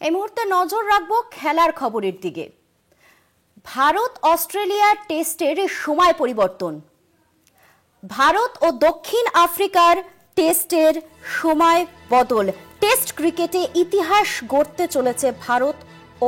এই মুহূর্তে নজর রাখবো খেলার খবরের দিকে। ভারত অস্ট্রেলিয়ার টেস্টের সময় পরিবর্তন। ভারত ও দক্ষিণ আফ্রিকার টেস্টের সময় বদল। টেস্ট ক্রিকেটে ইতিহাস গড়তে চলেছে ভারত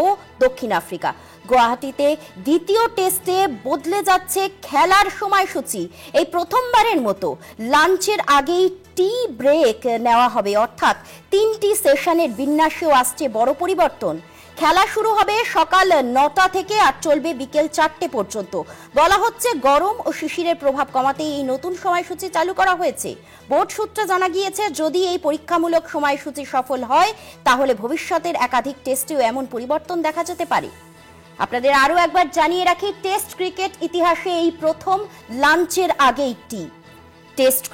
ও দক্ষিণ আফ্রিকা। গুয়াহাটিতে দ্বিতীয় টেস্টে বদলে যাচ্ছে খেলার সময়সূচি। এই প্রথমবারের মতো লাঞ্চের আগেই টি ব্রেক নেওয়া হবে, অর্থাৎ 3টি সেশনের বিন্যাসেও আসছে বড় পরিবর্তন। খেলা শুরু হবে সকাল 9টা থেকে আর চলবে বিকেল 4টে পর্যন্ত। বলা হচ্ছে গরম ও শিশিরের প্রভাব কমাতে এই নতুন সময়সূচি চালু করা হয়েছে। বোর্ড সূত্রে জানা গিয়েছে, যদি এই পরীক্ষামূলক সময়সূচি সফল হয় তাহলে ভবিষ্যতের একাধিক টেস্টেও এমন পরিবর্তন দেখা যেতে পারে। আপনাদের আরো একবার জানিয়ে রাখি, টেস্ট ক্রিকেট ইতিহাসে এই প্রথম লাঞ্চের আগেই টি। টেস্ট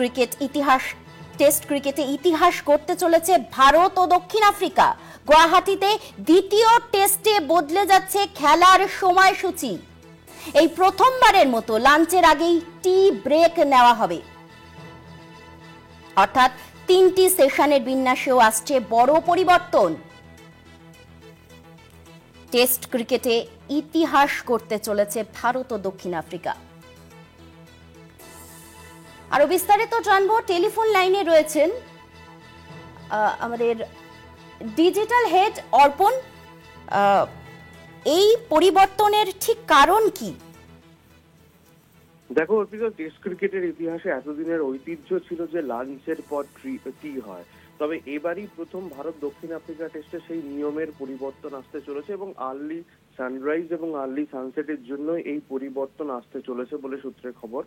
ক্রিকেটে ইতিহাস করতে চলেছে ভারত ও দক্ষিণ আফ্রিকা। গুয়াহাটিতে দ্বিতীয় টেস্টে বদলে যাচ্ছে খেলার সময়সূচি। এই প্রথমবারের মতো লাঞ্চের আগেই টি ব্রেক নেওয়া হবে, অর্থাৎ 3টি সেশনের বিন্যাসেও আসছে বড় পরিবর্তন। টেস্ট ক্রিকেটে ইতিহাস করতে চলেছে ভারত ও দক্ষিণ আফ্রিকা। আরো বিস্তারিত জানবো, টেলিফোন লাইনে রয়েছেন আমাদের ডিজিটাল হেড অর্পণ। এই পরিবর্তনের ঠিক কারণ কি? দেখো অর্পিতা, টেস্ট ক্রিকেটের ইতিহাসে এতদিনের ঐতিহ্য ছিল যে লাঞ্চের পর টি হয়, তবে এবারই প্রথম ভারত দক্ষিণ আফ্রিকা টেস্টে সেই নিয়মের পরিবর্তন আসতে চলেছে এবং আর্লি সানরাইজ এবং আর্লি সানসেটের জন্য এই পরিবর্তন আসতে চলেছে বলে সূত্রে খবর।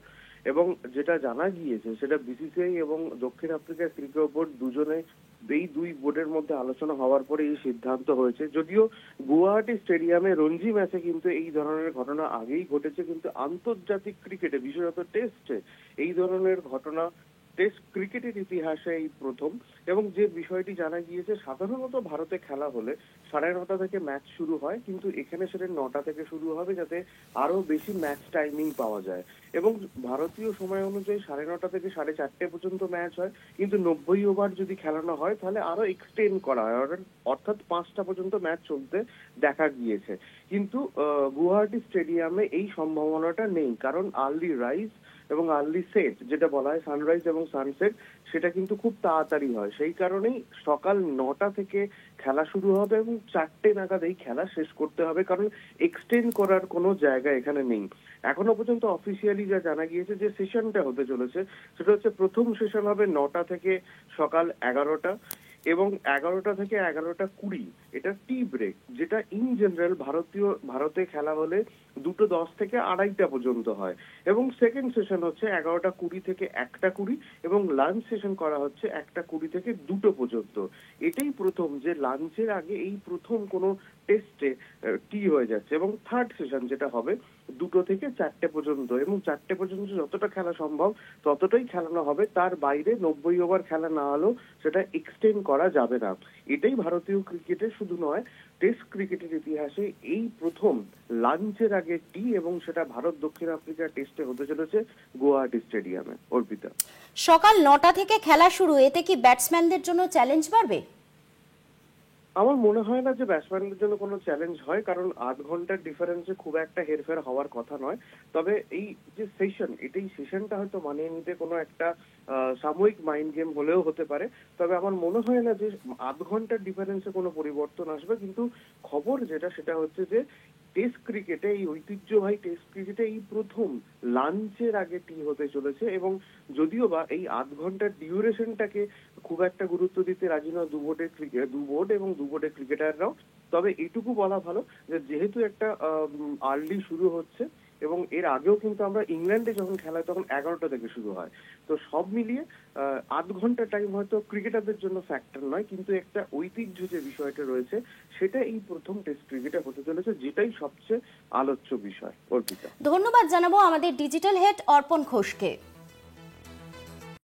এবং যেটা জানা গিয়েছে সেটা বিসিসিআই এবং দক্ষিণ আফ্রিকা ক্রিকেট বোর্ড দুজনে এই দুই বোর্ডের মধ্যে আলোচনা হওয়ার পরে এই সিদ্ধান্ত হয়েছে। যদিও গুয়াহাটি স্টেডিয়ামে রঞ্জি ম্যাচে কিন্তু এই ধরনের ঘটনা আগেই ঘটেছে, কিন্তু আন্তর্জাতিক ক্রিকেটে বিশেষত টেস্টে এই ধরনের ঘটনা টেস্ট ক্রিকেটের ইতিহাসে এই প্রথম। এবং যে বিষয়টি জানা গিয়েছে, সাধারণত ভারতে খেলা হলে 9:30 থেকে ম্যাচ শুরু হয়, কিন্তু এখানে সেটা 9টা থেকে শুরু হবে যাতে আরো বেশি ম্যাচ টাইমিং পাওয়া যায়। এবং ভারতীয় সময় অনুযায়ী 9:30 থেকে 4:30 পর্যন্ত ম্যাচ হয়, কিন্তু 90 ওভার যদি খেলানো হয় তাহলে আরো এক্সটেন্ড করা হয়, অর্থাৎ 5টা পর্যন্ত ম্যাচ চলতে দেখা গিয়েছে। কিন্তু গুয়াহাটি স্টেডিয়ামে এই সম্ভাবনাটা নেই, কারণ আর্লি রাইজ এবং আর্লি সেট যেটা বলা হয় সানরাইজ এবং সানসেট, সেটা কিন্তু খুব তাড়াতাড়ি হয়। সেই কারণেই সকাল 9টা থেকে খেলা শুরু হবে এবং 4টে নাগাদ এই খেলা শেষ করতে হবে, কারণ এক্সটেন্ড করার কোনো জায়গা এখানে নেই। এখনো পর্যন্ত অফিসিয়ালি যা জানা গিয়েছে যে সেশনটা হতে চলেছে সেটা হচ্ছে, প্রথম সেশন হবে 9টা থেকে সকাল 11টা এবং 11টা থেকে 11:20 এটা টি ব্রেক, যেটা ইন জেনারেল ভারতে খেলা হলে 2:10 থেকে 2:30 পর্যন্ত হয়। এবং সেকেন্ড সেশন হচ্ছে 11:20 থেকে 1:20 এবং লাঞ্চ সেশন করা হচ্ছে 1:20 থেকে 2টো পর্যন্ত। এটাই প্রথম যে লাঞ্চের আগে এই প্রথম কোনো টেস্টে টি হয়ে যাচ্ছে। এবং থার্ড সেশন যেটা হবে 2টো থেকে 4টে পর্যন্ত, এবং 4টে পর্যন্ত যতটা খেলা সম্ভব ততটাই খেলানো হবে, তার বাইরে 90 ওভার খেলা না হলেও সেটা এক্সটেন্ড করা যাবে না। এটাই ভারতীয় ক্রিকেটের শুধু নয়, টেস্ট ক্রিকেটের ইতিহাসে এই প্রথম লাঞ্চের আগে টি, এবং সেটা ভারত দক্ষিণ আফ্রিকা টেস্টে হতে চলেছে গুয়াহাটি স্টেডিয়ামে। অর্পিতা, সকাল 9টা থেকে খেলা শুরু, এতে কি ব্যাটসম্যানদের জন্য চ্যালেঞ্জ বাড়বে? আমার মনে হয় না যে ব্যাটসম্যানদের জন্য কোনো চ্যালেঞ্জ হয়, কারণ 8 ঘন্টার ডিফারেন্সে খুব একটা হেরফের হওয়ার কথা নয়। তবে এই যে সেশন, এই সেশনটা হয়তো মানিয়ে নিতে কোনো একটা সাময়িক মাইন্ড গেম হলেও হতে পারে। তবে আমার মনে হয় না যে 8 ঘন্টার ডিফারেন্সে কোনো পরিবর্তন আসবে। কিন্তু খবর যেটা সেটা হচ্ছে যে টেস্ট ক্রিকেটে, এই ঐতিহ্যবাহী টেস্ট ক্রিকেটে এই প্রথম লাঞ্চের আগে টি হতে চলেছে। এবং যদিও বা এই 8 ঘন্টার ডিউরেশনটাকে খুব একটা গুরুত্ব দিতে রাজি নয় দু বোর্ড এবং দু বোর্ডের ক্রিকেটাররাও। তবে এটুকু বলা ভালো যে যেহেতু একটা আর্লি শুরু হচ্ছে, এবং এর আগেও কিন্তু আমরা ইংল্যান্ডে যখন খেলা হয় তখন 11টা থেকে শুরু হয়, তো সব মিলিয়ে 8 ঘন্টা টাইম হয়তো ক্রিকেটারদের জন্য ফ্যাক্টর নয়, কিন্তু একটা ঐতিহ্য যে বিষয়টা রয়েছে সেটা এই প্রথম টেস্ট ক্রিকেটে হতে চলেছে, যেটাই সবচেয়ে আলোচ্য বিষয়। অর্পিতা, ধন্যবাদ জানাবো আমাদের ডিজিটাল হেড অর্পণ ঘোষকে।